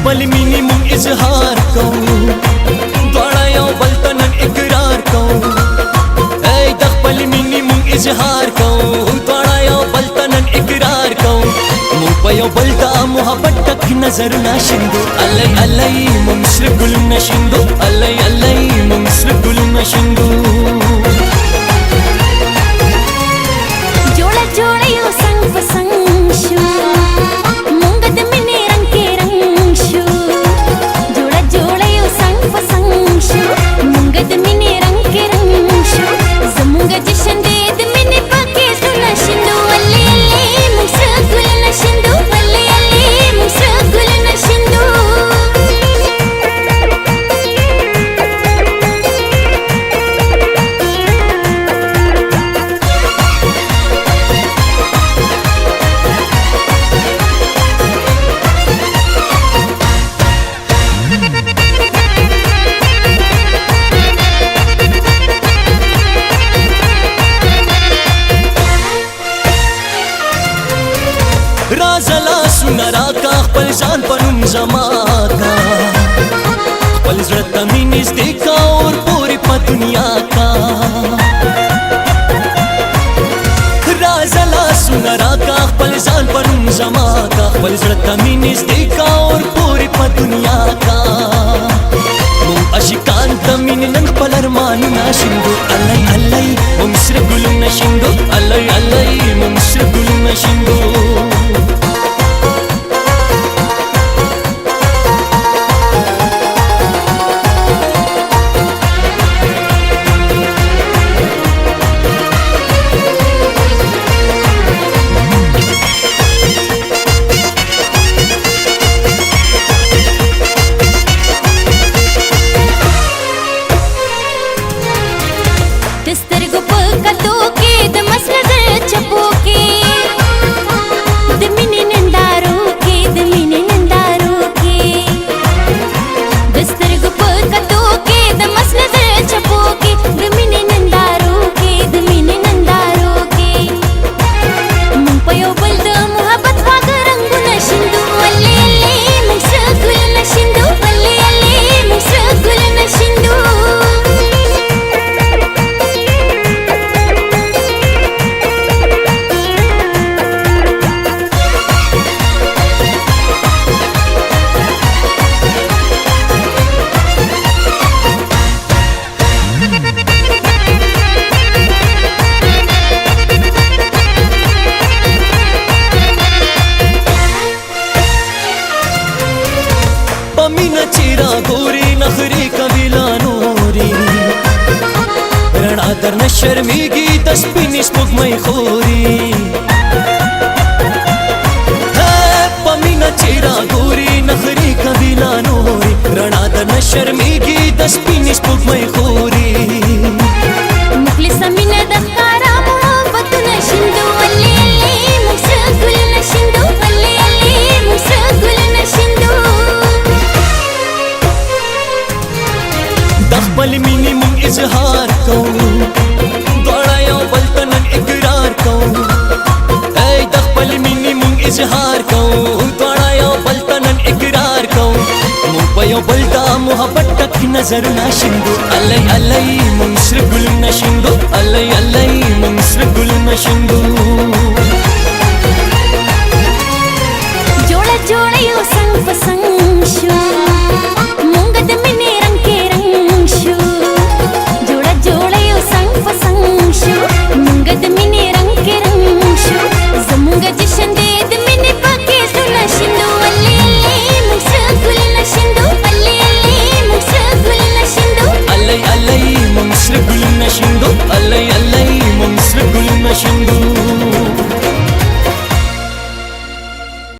خپل مینې مونږ اظهار کوو دواړه یو بل ته نن اقرار کوو ای د خپل مینې مونږ اظهار کوو دواړه یو بل ته نن اقرار کوو مونږ په یو بل ته محبت ټک نظرونه شیندو الۍ الۍ مونږ سره ګلونه شیندو الۍ الۍ مونږ سره ګلونه شیندو جوړه جوړه یو څنګ په څنګ شو مونږ د مینې رنګ کې رنګ شو جوړه جوړه یو څنګ په څنګ شو مونږ د مینې رنګ کې رنګ شو زمونږ جشن دې د مینې پکې زړونه شیندو الۍ الۍ مونږ سره ګلونه شیندو الۍ الۍ مونږ سره ګلونه شیندو رازلا سنرا کا خپل ځان پنوم زما کا خپل زړه ته مې نږدې کا اور پورې په دنیا کا رازلا سنرا کا خپل ځان پنوم زما کا خپل زړه ته مې نږدې کا اور پورې په دنیا کا مونږ عاشقان ته مینې نن خپل ارمانونه شیندو الۍ الۍ مونږ سره ګلونه شیندو الۍ الۍ مونږ سره ګلونه شیندو درنه شرمېږي د سپینې سپوږمۍ خوري په مینه چې راګوري نخرې کوي لا نورې رڼا درنه شرمېږي د سپینې سپوږمۍ خوري مخلصه مینه د ښکاره محبتونه شیندو الۍ الۍ مونږ سره ګلونه شیندو الۍ الۍ مونږ سره ګلونه شیندو د خپل مینې مونږ اظهار کوو دواړه یو بل ته نن اقرار کوو ای د خپل مینې مونږ اظهار کوو دواړه یو بل ته نن اقرار کوو مونږ په یو بل ته محبت ټک نظرونه شیندو الۍ الۍ مونږ سره ګلونه شیندو الۍ الۍ مونږ سره ګلونه شیندو